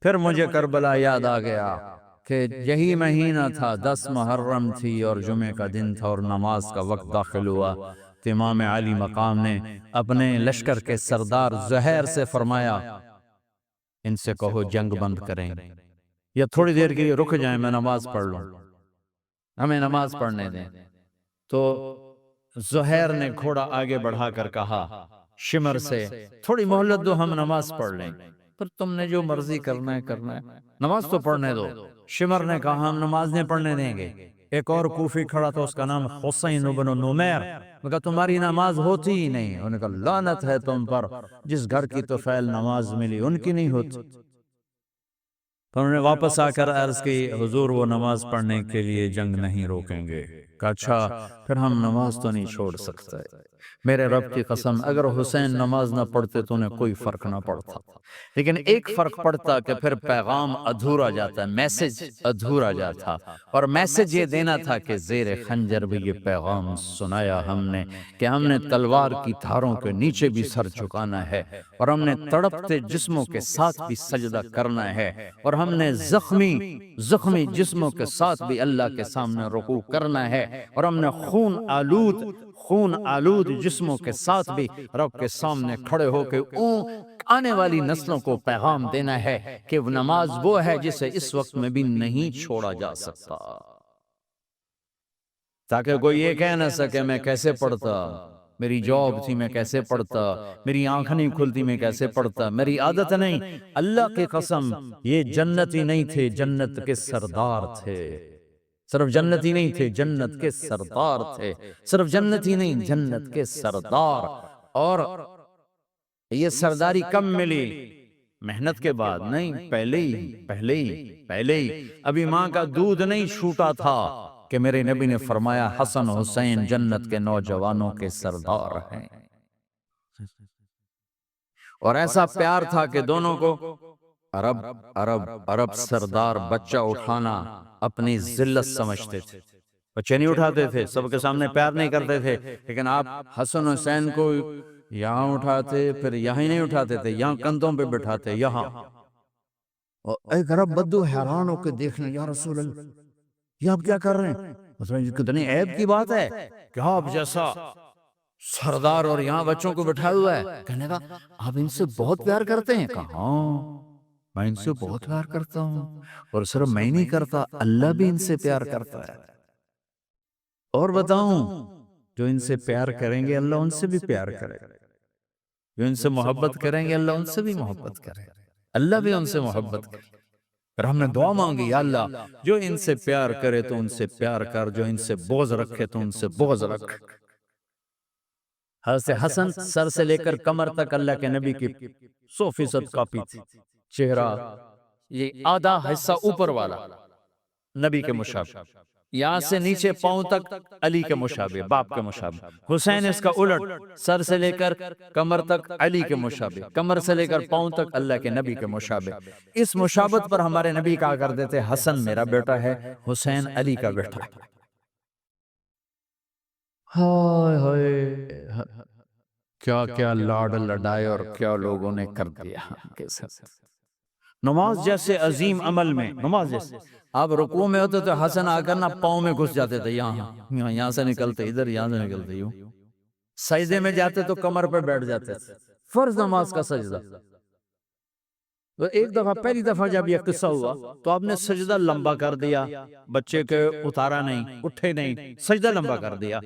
پھر مجھے کربلا یاد آ گیا کہ یہی مہینہ تھا، 10 محرم تھی اور جمعے کا دن تھا اور نماز کا وقت داخل ہوا تو امام علی مقام نے اپنے لشکر کے سردار زہیر سے فرمایا ان سے کہو جنگ بند کریں یا تھوڑی دیر کے لیے رک جائیں، میں نماز پڑھ لوں، ہمیں نماز پڑھنے دیں۔ تو زہیر نے گھوڑا آگے بڑھا کر کہا شمر سے تھوڑی مہلت دو، ہم نماز پڑھ لیں۔ پر تم نے جو مرضی کرنا ہے کرنا ہے، نماز تو پڑھنے دو۔ شمر نے کہا ہم نماز نہیں پڑھنے دیں گے۔ ایک اور کوفی کھڑا تھا، اس کا نام حسین بن نمیر، وہ کہا تمہاری نماز ہوتی ہی نہیں۔ انہوں نے کہا لعنت ہے تم پر، جس گھر کی تو فعل نماز ملی ان کی نہیں ہوتی۔ تو انہوں نے واپس آ کر عرض کی حضور وہ نماز پڑھنے کے لیے جنگ نہیں روکیں گے۔ کہا اچھا پھر ہم نماز تو نہیں چھوڑ سکتے۔ میرے رب کی قسم اگر حسین نماز نہ پڑھتے تو انہیں کوئی فرق نہ پڑتا، لیکن ایک فرق پڑتا کہ پھر پیغام ادھورا جاتا، میسج ادھورا جاتا، اور میسج یہ دینا تھا کہ زیر خنجر بھی یہ پیغام سنایا ہم نے کہ ہم نے تلوار کی دھاروں کے نیچے بھی سر جھکانا ہے، اور ہم نے تڑپتے جسموں کے ساتھ بھی سجدہ کرنا ہے، اور ہم نے زخمی جسموں کے ساتھ بھی اللہ کے سامنے رکوع کرنا ہے، اور ہم نے خون آلود جسموں کے ساتھ بھی رب کے سامنے کھڑے ہو کے آنے والی نسلوں کو پیغام دینا ہے کہ نماز وہ ہے جسے اس وقت میں بھی نہیں چھوڑا جا سکتا، تاکہ کوئی یہ کہہ نہ سکے میں کیسے پڑھتا، میری جاب تھی میں کیسے پڑھتا، میری آنکھ نہیں کھلتی میں کیسے پڑھتا، میری عادت نہیں۔ اللہ کی قسم یہ جنتی نہیں تھے، جنت کے سردار تھے، صرف جنتی نہیں تھے، جنت کے سردار تھے، صرف جنتی نہیں جنت کے سردار۔ اور یہ سرداری کب ملی؟ محنت کے بعد نہیں، پہلے ہی ابھی ماں کا دودھ نہیں چھوٹا تھا کہ میرے نبی نے فرمایا حسن حسین جنت کے نوجوانوں کے سردار ہیں، اور ایسا پیار تھا کہ دونوں کو عرب سردار بچہ اٹھانا اپنی ذلت سمجھتے تھے، بچے نہیں اٹھاتے تھے، سب کے سامنے پیار نہیں کرتے تھے، لیکن آپ حسن حسین کو یہاں اٹھاتے پھر یہاں ہی نہیں اٹھاتے تھے، یہاں کندھوں پہ بٹھاتے، یہاں۔ اور ایک عرب بدو حیران ہو کے دیکھنے یا رسول اللہ یہ آپ کیا کر رہے ہیں؟ کتنی عیب کی بات ہے کہ آپ جیسا سردار اور یہاں بچوں کو بٹھایا ہوا ہے۔ کہنے کا آپ ان سے بہت پیار کرتے ہیں؟ کہا ہاں میں ان سے بہت پیار کرتا ہوں، اور صرف میں نہیں کرتا اللہ بھی ان سے پیار کرتا ہے۔ اور بتاؤں جو ان سے پیار کریں گے اللہ ان سے بھی پیار کرے گا، جو ان سے محبت کریں گے اللہ ان سے بھی محبت کرے گا، اللہ بھی ان سے محبت کرے گا۔ پھر ہم نے دعا مانگی یا اللہ جو ان سے پیار کرے تو ان سے پیار کر، جو ان سے بغض رکھے تو ان سے بغض رکھ۔ حضرت حسن سر سے لے کر کمر تک اللہ کے نبی کی 100% کاپی تھی، چہرہ یہ آدھا حصہ اوپر والا نبی کے مشابہ، یہاں سے نیچے پاؤں تک علی کے مشابہ، باپ کے مشابہ۔ حسین اس کا الٹ، سر سے لے کر کمر تک علی کے مشابہ، کمر سے لے کر پاؤں تک اللہ کے نبی کے مشابہ۔ اس مشابہت پر ہمارے نبی کہا کرتے تھے حسن میرا بیٹا ہے، حسین علی کا بیٹا ہے۔ ہائے ہائے کیا کیا لاڈ لڈائے اور کیا لوگوں نے کر دیا کے ساتھ۔ نماز جیسے عظیم عمل میں، نماز جیسے آپ رکوع میں ہوتے تو حسن آ کر نہ پاؤں میں گھس جاتے تھے، یہاں سے نکلتے ادھر، یہاں سے نکلتے یوں، سجدے میں جاتے تو کمر پہ بیٹھ جاتے تھے، فرض نماز کا سجدہ۔ تو ایک دفعہ پہلی دفعہ جب یہ قصہ ہوا تو آپ نے سجدہ لمبا کر دیا، بچے کے اتارا نہیں، اٹھے نہیں، سجدہ لمبا کر دیا۔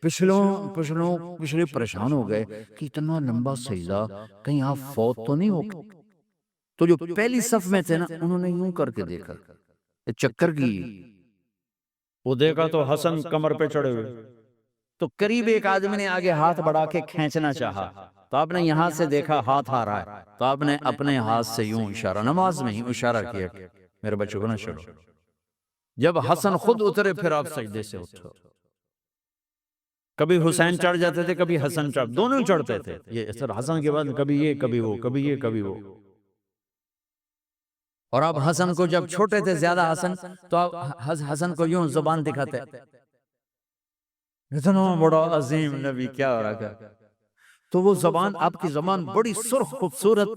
پچھلے پریشان ہو گئے کہ اتنا لمبا سجدہ کہیں آپ فوت تو نہیں ہو گئے؟ تو جو پہلی صف میں تھے نا انہوں نے یوں کر کے دیکھا، چکر کی، وہ دیکھا تو حسن کمر پہ چڑھے ہوئے، تو قریب ایک آدمی نے آگے ہاتھ بڑھا کے کھینچنا چاہا، تو آپ نے یہاں سے دیکھا ہاتھ آ رہا ہے، تو آپ نے اپنے ہاتھ سے یوں اشارہ، نماز میں ہی اشارہ کیا کہ میرے بچوں کو نہ چھوڑو۔ جب حسن خود اترے پھر آپ سجدے سے اٹھو۔ کبھی حسین چڑھ جاتے تھے، کبھی حسن چڑھ، دونوں چڑھتے تھے، یہ حسن کے بعد کبھی یہ کبھی وہ، کبھی یہ کبھی وہ۔ اور آپ حسن کو جب چھوٹے تھے زیادہ حسن، تو آپ حسن کو یوں زبان دکھاتے، اتنا بڑا عظیم نبی کیا ہو رہا ہے، تو وہ زبان آپ کی زبان بڑی سرخ خوبصورت،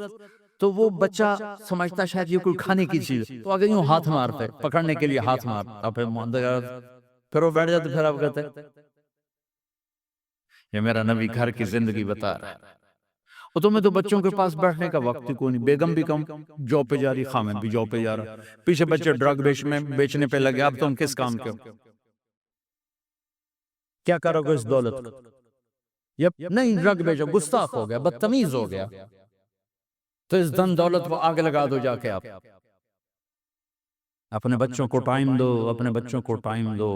تو تو وہ بچہ سمجھتا شاید یہ کوئی کھانے کی چیز، تو آگے یوں ہاتھ مارتے، پکڑنے کے لیے ہاتھ مارتا، پھر وہ بیٹھ جاتے، پھر آپ کہتے یہ میرا نبی گھر کی زندگی بتا رہا ہے۔ اور تمہیں تو بچوں کے پاس بیٹھنے کا وقت ہی کوئی نہیں، بیگم بھی کم جاب پہ جا رہی، خامد بھی جاب پہ جا رہا، پیچھے بچے ڈرگ بیچنے پہ لگے، اب تم کس کام کے ہو؟ کیا کرو گے اس دولت کو؟ نہیں ڈرگ بیچو، گستاخ ہو گیا، بدتمیز ہو گیا، تو اس دن دولت کو آگ لگا دو جا کے۔ آپ اپنے بچوں کو ٹائم دو، اپنے بچوں کو ٹائم دو۔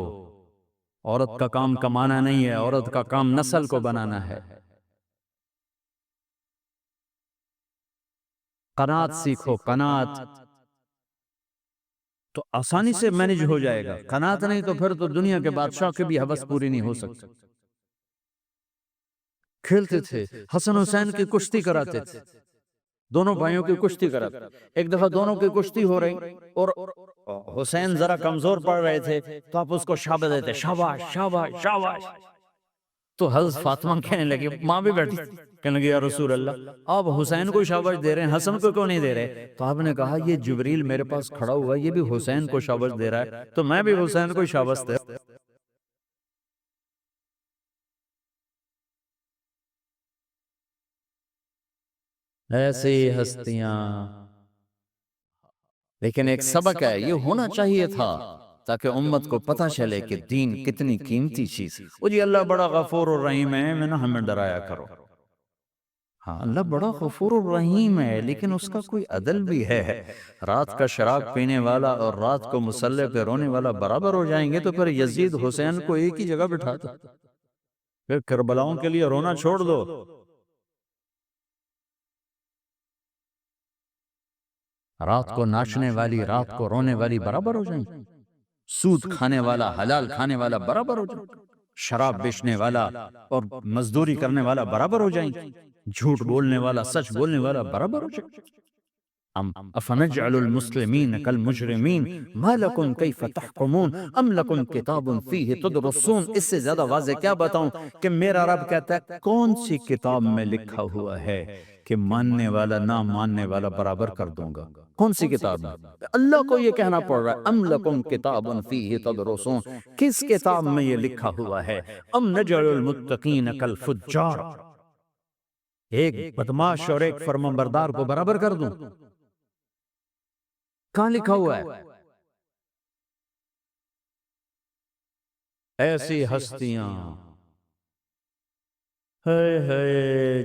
عورت کا کام کمانا نہیں ہے، عورت کا کام نسل کو بنانا ہے۔ قناعت سیکھو، قناعت تو آسانی سے مینج ہو جائے گا، قناعت نہیں تو پھر تو دنیا کے بادشاہ کی بھی حوث پوری نہیں ہو سکتی۔ کھیلتے تھے، حسن حسین کی کشتی کراتے تھے، دونوں بھائیوں کی کشتی کراتے، ایک دفعہ دونوں کی کشتی ہو رہی اور حسین ذرا کمزور پڑ رہے تھے، تو آپ اس کو شاباش دیتے، شاباش شاباش شاباش۔ تو حضرت فاطمہ کہنے لگی، ماں بھی بیٹھی، کہنے لگی یا رسول اللہ آپ حسین کو شاباش دے رہے ہیں، حسن کو کیوں نہیں دے رہے؟ تو آپ نے کہا یہ جبریل میرے پاس کھڑا ہوا ہے، یہ بھی حسین کو شاباش دے رہا ہے، تو میں بھی حسین کو شاباش دے۔ ایسی ہستیاں، لیکن ایک سبق ہے، یہ ہونا چاہیے تھا تاکہ امت کو پتہ چلے کہ دین کتنی قیمتی چیز۔ وہ جی اللہ بڑا غفور الرحیم ہے، میں نہ ہمیں ڈرایا کرو۔ ہاں اللہ بڑا غفور الرحیم ہے، لیکن اس کا کوئی عدل بھی ہے۔ رات کا شراب پینے والا اور رات کو مصلی پہ رونے والا برابر ہو جائیں گے، تو پھر یزید حسین کو ایک ہی جگہ بٹھا دو، پھر کربلاؤں کے لیے رونا چھوڑ دو۔ رات کو ناچنے والی، رات کو رونے والی برابر ہو جائیں گے، سود کھانے والا، حلال کھانے والا برابر ہو جائیں گے، شراب بیچنے والا اور مزدوری کرنے والا برابر ہو جائیں گے، جھوٹ بولنے والا، سچ بولنے والا برابر ہو جائیں گے۔ افنجعل المسلمین کالمجرمین ما لکم کیف تحکمون ام لکم کتاب فیہ تدرسون۔ اس سے زیادہ واضح کیا بتاؤں کہ میرا رب کہتا ہے کون سی کتاب میں لکھا ہوا ہے کہ ماننے والا نہ ماننے والا برابر کر دوں گا؟ کون سی کتاب میں؟ اللہ کو یہ کہنا پڑ رہا ہے ام لکم کتاب فیہ تدرسون، کس کتاب میں یہ لکھا ہوا ہے؟ ام نجعل المتقین کالفجار، ایک بدماش اور ایک فرمانبردار کو برابر کر دوں؟ کہاں لکھا ہوا ہے؟ ایسی ہستیاں،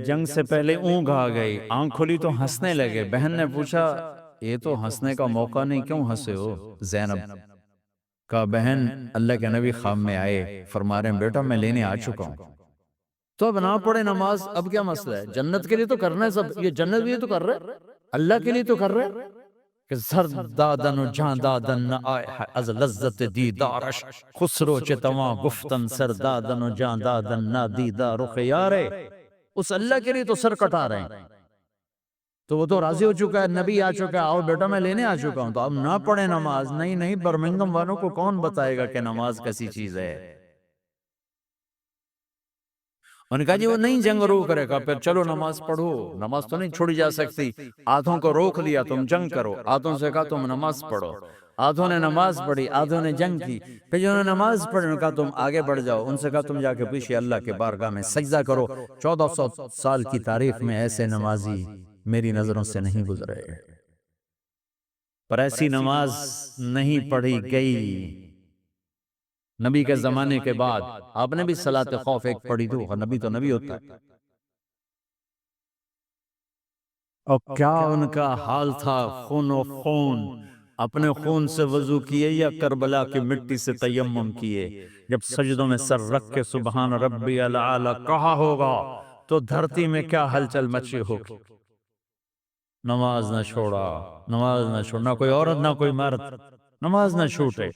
جنگ سے پہلے اونگ آ گئی، آنکھ کھلی تو ہنسنے لگے۔ بہن نے پوچھا یہ تو ہنسنے کا موقع نہیں، کیوں ہنسے ہو؟ زینب کہا بہن اللہ کے نبی خواب میں آئے، فرما رہے ہیں بیٹا میں لینے آ چکا ہوں۔ تو اب نہ پڑھے نماز، اب کیا مسئلہ ہے؟ جنت کے لیے تو کرنا ہے سب، یہ جنت بھی تو کر رہے، اللہ کے لیے تو کر رہے کہ سر دادن و جان دادن نہ آئے از لذت دیدارش، خسرو چتواں گفتن سر دادن و جان دادن نہ دیدار رخ یارے۔ اس اللہ کے لیے تو سر کٹا رہے ہیں، تو وہ تو راضی ہو چکا ہے، نبی آ چکا ہے، آؤ بیٹا میں لینے آ چکا ہوں، تو اب نہ پڑھے نماز؟ نہیں نہیں، برمنگم والوں کو کون بتائے گا کہ نماز کیسی چیز ہے؟ انہوں نے کہا جی وہ نہیں جنگ روک کرے گا، پھر چلو نماز پڑھو، نماز تو نہیں چھوڑی جا سکتی۔ آدھوں کو روک لیا تم جنگ کرو، آدھوں سے کہا تم نماز پڑھو، آدھوں نے نماز پڑھی، آدھوں نے جنگ کی۔ پھر جنہوں نے نماز پڑھی انہوں نے کہا تم آگے بڑھ جاؤ، ان سے کہا تم جا کے پیچھے اللہ کے بارگاہ میں سجدہ کرو۔ 1400 سال کی تاریخ میں ایسے نمازی میری نظروں سے نہیں گزرے، پر ایسی نماز نہیں پڑھی گئی۔ نبی کے زمانے کے بعد آپ نے بھی صلاۃ خوف ایک پڑھی تھی، نبی تو نبی ہوتا ہے، اور کیا ان کا حال تھا، خون و خون، اپنے خون سے وضو کیے یا کربلا کی مٹی سے تیمم کیے؟ جب سجدوں میں سر رکھ کے سبحان ربی الاعلی کہا ہوگا تو دھرتی میں کیا ہلچل مچی ہوگی۔ نماز نہ چھوڑا، نماز نہ چھوڑنا، کوئی عورت نہ کوئی مرد نماز نہ چھوٹے۔